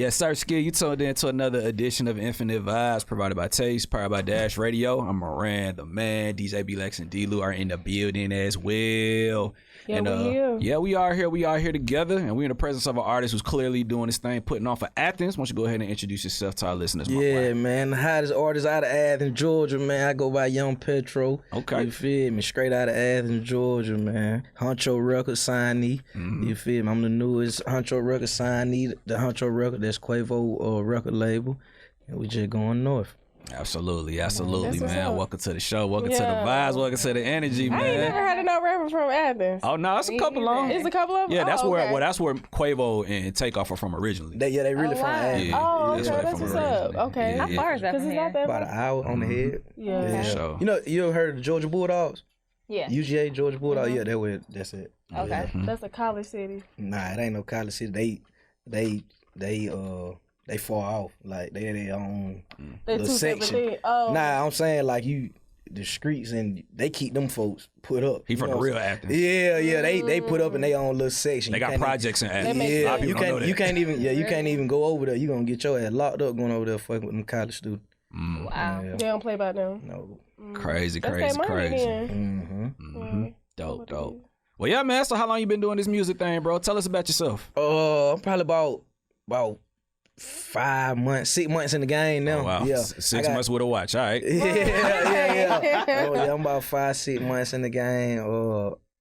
Yes, sir, Skid. You tuned in to another edition of Infinite Vibes, provided by Taste, powered by Dash Radio. I'm Moran, the man. DJ B-Lex and D-Lou are in the building as well. Yeah, and, we are here. We are here together, and we're in the presence of an artist who's clearly doing this thing, putting on for Athens. Why don't you go ahead and introduce yourself to our listeners? Yeah, man. The hottest artist out of Athens, Georgia, man. I go by Young Petro. Okay. You feel me? Straight out of Athens, Georgia, man. Huncho Records signee. You feel me? I'm the newest Huncho Records signee. The Huncho Records, that's Quavo record label. And we just going north. Absolutely, man. Welcome to the show. Welcome to the vibes. Welcome to the energy, man. I ain't never heard of no rapper from Athens. Oh no, it's a couple of them. It's a couple of them. Yeah, that's where okay. that's where Quavo and Takeoff are from originally. They really from Athens. Yeah, Oh, that's okay, where they that's from what's up. originally. Okay. Yeah, How far is that Because from it's not here? that About an hour on the head. Yeah. So, You ever heard of the Georgia Bulldogs? Yeah. UGA, Georgia Bulldogs? Yeah, that's it. Okay. That's a college city. Nah, it ain't no college city. They far off. Like they their own They're little two separate section. things. Oh. Nah, I'm saying like the streets and they keep them folks put up. he from the real Athens. Yeah, they put up in their own little section. They got projects in Athens. makes A lot of Yeah, people don't know that. you can't even go over there. You gonna get your ass locked up going over there fucking with them college students. Wow. They don't play by them. No. Crazy. That's their money then. Dope. Well, yeah, man. So how long you been doing this music thing, bro? Tell us about yourself. I'm probably about 5 months, 6 months in the game now. Oh, wow. Yeah. 6 months with a watch. All right. Yeah. Oh, yeah, I'm about 5, 6 months in the game.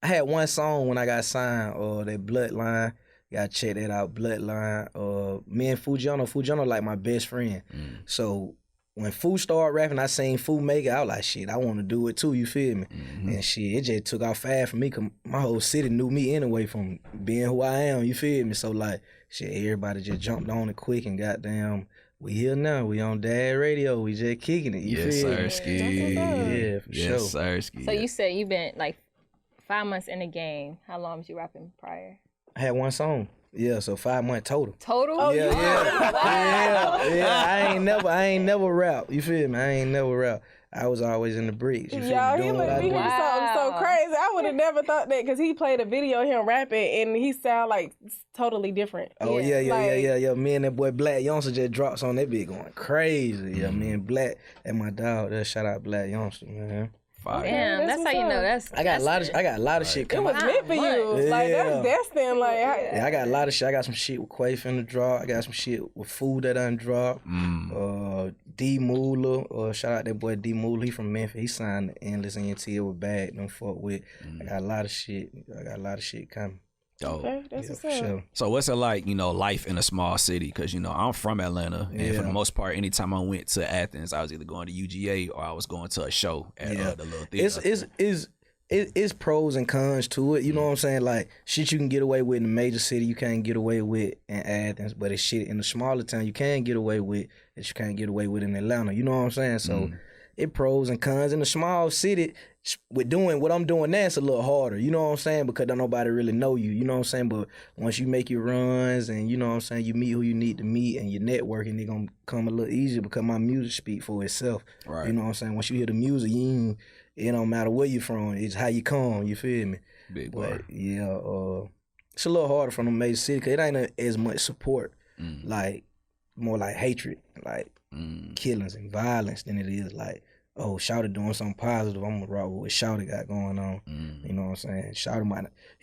I had one song when I got signed, that Bloodline. Gotta check that out, Bloodline. Me and Fujiano like my best friend. So when Fu started rapping, I seen Fu make it. I was like, shit, I want to do it too, you feel me? And shit, it just took off fast for me, cause my whole city knew me anyway from being who I am, you feel me? So like, shit, everybody just jumped on it quick and goddamn, we here now, we on Dad Radio, we just kicking it, you feel me? Ski. Yeah, for sure. Yes, sir, Ski. So you said you've been like 5 months in the game. How long was you rapping prior? I had one song. Yeah, so 5 months total. Total? Oh, Yeah. I ain't never rap. You feel me? I ain't never rap. I was always in the bricks. You feel Y'all, me? he Doing let what I me do. hear something so crazy. I would have never thought that because he played a video of him rapping and he sound like totally different. Oh yeah. Me and that boy Black Youngster just drops on that bit going crazy. Yeah, me and Black and my dog. Shout out Black Youngster, man. Fire. Damn, that's how you know that's. I got a lot of shit It coming. was meant for you. Yeah. Like, that's destined. Like, Yeah, I got a lot of shit. I got some shit with Quavo in the drop. I got some shit with Food that I dropped. D Moolah. Shout out that boy D Moolah. He from Memphis. He signed the Endless NT with Bag. Don't fuck with. I got a lot of shit. Coming. Dope. okay, that's what's For up. sure. So what's it like, life in a small city? Because, I'm from Atlanta. And for the most part, anytime I went to Athens, I was either going to UGA or I was going to a show at the little theater. It's pros and cons to it. You know what I'm saying? Like, shit you can get away with in a major city, you can't get away with in Athens. But it's shit in the smaller town you can get away with that you can't get away with in Atlanta. You know what I'm saying? So it pros and cons. In the small city, with doing what I'm doing now, it's a little harder. You know what I'm saying? Because don't nobody really know you. You know what I'm saying? But once you make your runs and, you know what I'm saying, you meet who you need to meet and you're networking, it's going to come a little easier because my music speak for itself. Right. You know what I'm saying? Once you hear the music, it don't matter where you from. It's how you come. You feel me? Big boy. But, yeah, it's a little harder from the major city because it ain't as much support. Like, more like hatred, like killings and violence than it is like, oh, Shawty doing something positive, I'm gonna rock with what Shawty got going on. You know what I'm saying? Shawty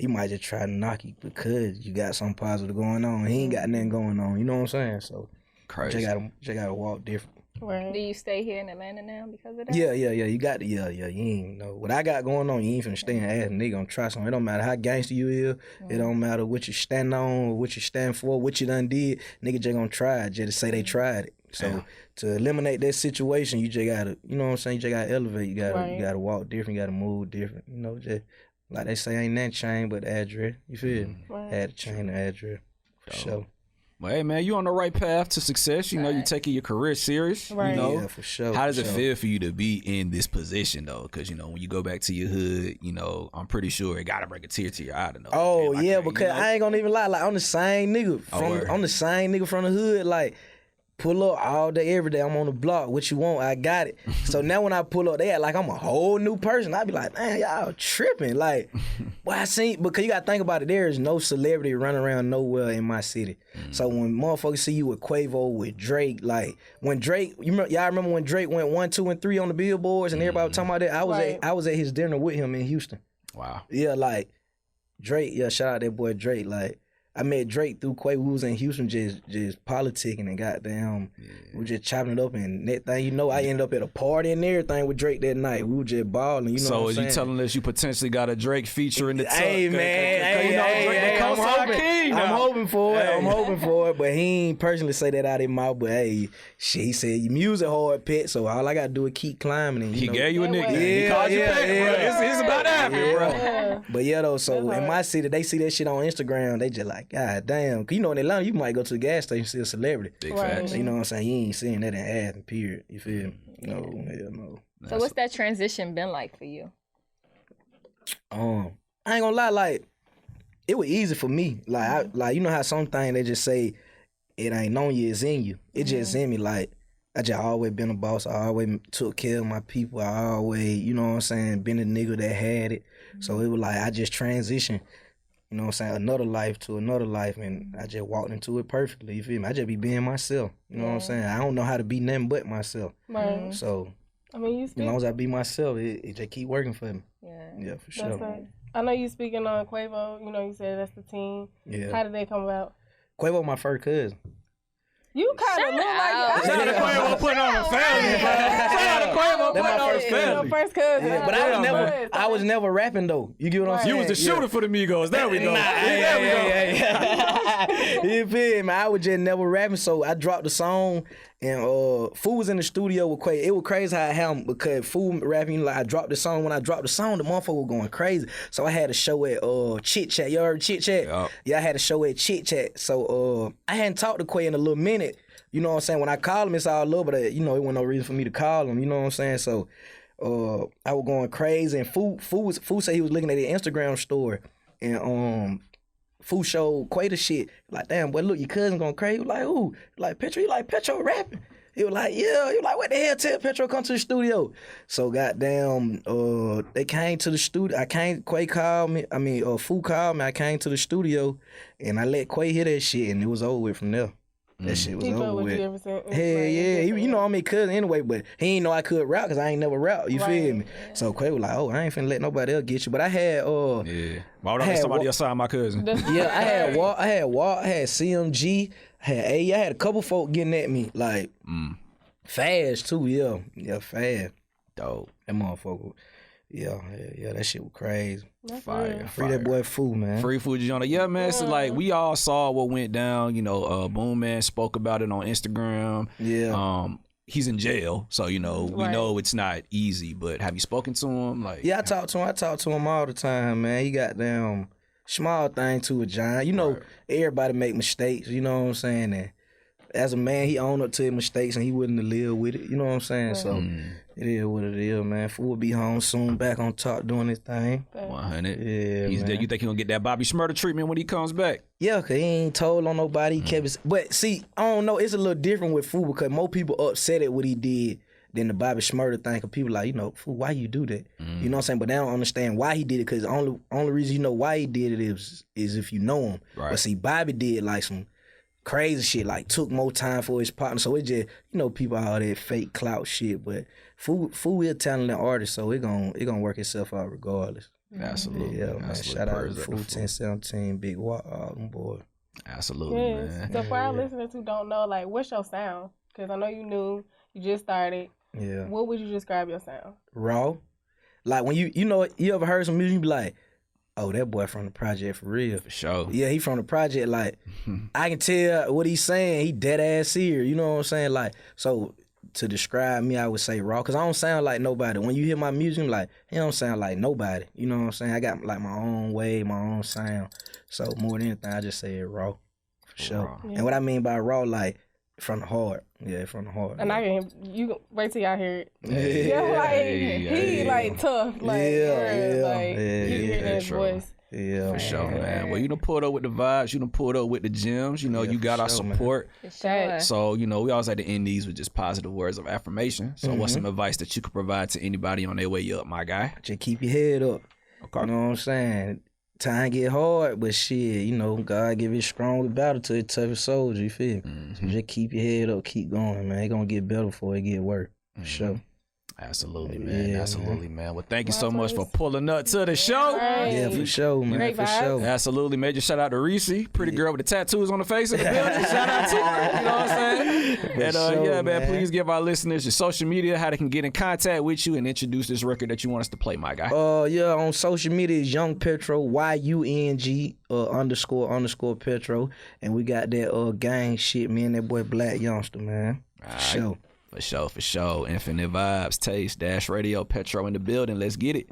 might just try to knock you because you got something positive going on. He ain't got nothing going on. You know what I'm saying? So Crazy. Just gotta walk different. Right. Do you stay here in Atlanta now because of that? Yeah. You got to, You ain't know what I got going on. You ain't finna stay and ask and they gonna try something. It don't matter how gangster you is. It don't matter what you stand on or what you stand for, what you done did. Nigga just gonna try it just to say they tried it. So to eliminate that situation, you just gotta, you know what I'm saying? You just gotta elevate. You gotta walk different. You gotta move different. You know, just like they say, ain't that chain but the address. You feel me? Add the chain, the address. For sure. Well, hey, man, you on the right path to success. You know, you taking your career serious. Right. You know? Yeah, for sure. How does it feel for you to be in this position, though? Because, when you go back to your hood, I'm pretty sure it got to bring a tear to your eye to know. Oh, damn, yeah, because I ain't gonna even lie. Like, I'm the same nigga. I'm the same nigga from the hood. Like, pull up all day, every day. I'm on the block. What you want? I got it. So now when I pull up, they act like I'm a whole new person. I be like, man, y'all tripping. Like, well, I seen, because you got to think about it. There is no celebrity running around nowhere in my city. So when motherfuckers see you with Quavo, with Drake, like, when Drake, y'all remember when Drake went 1, 2, and 3 on the billboards and everybody was talking about that? I was at his dinner with him in Houston. Wow. Yeah, like, Drake, shout out that boy Drake. Like, I met Drake through Quavo. We was in Houston just politicking and goddamn, we was just chopping it up. And that thing, you know, I ended up at a party and everything with Drake that night. We were just balling, you know what I'm saying? So is you telling us you potentially got a Drake feature in the tuck? Hey, man, I'm hoping for it. I'm hoping for it, but he ain't personally say that out of his mouth. But hey, shit, he said your music hard, pet. So all I gotta do is keep climbing. And, he gave you a nickname. He called you pet, bro. It's about that, bro. Yeah. But yeah, though, so in my city, they see that shit on Instagram. They just like, God damn. Cause you know in Atlanta, you might go to the gas station and see a celebrity. Big facts. You know what I'm saying? You ain't seeing that in Athens, period. You feel me? No, hell no. So what's that transition been like for you? I ain't gonna lie, like, it was easy for me. Like, you know how some things they just say, it ain't on you, it's in you. It just in me. Like, I just always been a boss. I always took care of my people. I always, you know what I'm saying, been a nigga that had it. So it was like, I just transitioned, you know what I'm saying, another life to another life, and I just walked into it perfectly, you feel me? I just be being myself, you know what I'm saying? I don't know how to be nothing but myself. Right. So, I mean, as long as I be myself, it just keep working for me. Yeah, for sure. That's right. I know you speaking on Quavo, you know, you said that's the team. Yeah. How did they come about? Quavo my first cousin. You kind of look like Shout out to Quavo putting on a family, bro. Shout out to Quavo putting on a family. First cousin. Yeah, but I was never rapping though. You get what I'm saying? You was the shooter for the Migos. There we go. There we go. You feel me? I was just never rapping, so I dropped the song, and Fool was in the studio with Quavo. It was crazy how I had him, because Fool rapping, like, I dropped the song. When I dropped the song, the motherfucker was going crazy. So I had a show at Chit Chat. You heard Chit Chat? Yep. Yeah, I had a show at Chit Chat. So I hadn't talked to Quavo in a little minute. You know what I'm saying? When I called him, it's all love, but you know, it wasn't no reason for me to call him. You know what I'm saying? So I was going crazy, and Fool said he was looking at the Instagram story, and Fool showed Quavo shit. Like, damn, boy, look, your cousin going crazy. He was like, who? Like, Petro? You like Petro rapping? He was like, yeah. He was like, what the hell? Tell Petro come to the studio. So goddamn, they came to the studio. Quavo called me. Fool called me. I came to the studio, and I let Quavo hear that shit, and it was over with from there. That shit was over with. Hell yeah. You know I'm his cousin anyway, but he ain't know I could rap because I ain't never rap. You feel me? Yeah. So Quavo was like, oh, I ain't finna let nobody else get you. But I had yeah. Why would I let somebody else sign my cousin? Yeah, I had Walt, I had CMG, I had A. I had a couple folk getting at me. Like fast too, yeah. Yeah, fast. Dope. That motherfucker. Yeah, that shit was crazy. Fire. Free that boy Fool, man. Free Fool Jonah. Yeah, man. So like we all saw what went down. You know, Boom Man spoke about it on Instagram. Yeah. He's in jail, so you know we know it's not easy. But have you spoken to him? Like, yeah, I talk to him all the time, man. He got damn small thing to a giant. You know, everybody make mistakes. You know what I'm saying? And as a man, he owned up to his mistakes and he wouldn't have lived with it. You know what I'm saying? So it is what it is, man. Fool will be home soon, back on top doing his thing. 100. Yeah, He's man. there. You think he gonna get that Bobby Shmurda treatment when he comes back? Yeah, cause he ain't told on nobody. He kept his, but see, I don't know. It's a little different with Fool because more people upset at what he did than the Bobby Shmurda thing. Cause people like, you know, Fool, why you do that? You know what I'm saying? But they don't understand why he did it. Cause the only reason you know why he did it is if you know him. Right. But see, Bobby did like some crazy shit, like took more time for his partner. So it just, you know, people all that fake clout shit. But Fool is a talented artist, so it gonna work itself out regardless. Absolutely. Yeah, man. Shout out to Fool 1017, Big Walk album, boy. Absolutely, man. So for our listeners who don't know, like, what's your sound? Because I know you new, you just started. Yeah. What would you describe your sound? Raw. Like when you know, you ever heard some music, you be like, oh, that boy from the project for real. For sure. Yeah, he from the project. Like, I can tell what he's saying. He dead ass serious. You know what I'm saying? Like, so to describe me, I would say raw. Cause I don't sound like nobody. When you hear my music, I'm like, he don't sound like nobody. You know what I'm saying? I got like my own way, my own sound. So more than anything, I just say it raw. For sure. Yeah. And what I mean by raw, like, from the heart. Yeah, from the heart. And yeah. You wait till y'all hear it. Yeah, like he like tough. Like, yeah. Like you hear that voice. Yeah, for sure, man. Well, you done pulled up with the vibes. You done pulled up with the gems. You know, you got our support. For sure. So, you know, we always like to end these with just positive words of affirmation. So what's some advice that you could provide to anybody on their way up, my guy? Just keep your head up. Okay. You know what I'm saying? Time get hard, but shit, you know, God give you strong battle to the toughest soldier, you feel? So just keep your head up, keep going, man. It gonna get better before it get worse. For sure. Absolutely, man. Absolutely, man. Well, thank you so much for pulling up to the show. Yeah, for sure, man. Great for sure. Absolutely. Major shout out to Reese, pretty girl with the tattoos on the face of the building. Shout out to her. You know what I'm saying? And sure, man, please give our listeners your social media, how they can get in contact with you and introduce this record that you want us to play, my guy. Yeah, on social media is Yung Petro, YUNG _ Petro. And we got that gang shit, me and that boy Black Youngster, man. For sure. For sure. Infinite Vibes, Taste, Dash Radio, Petro in the building. Let's get it.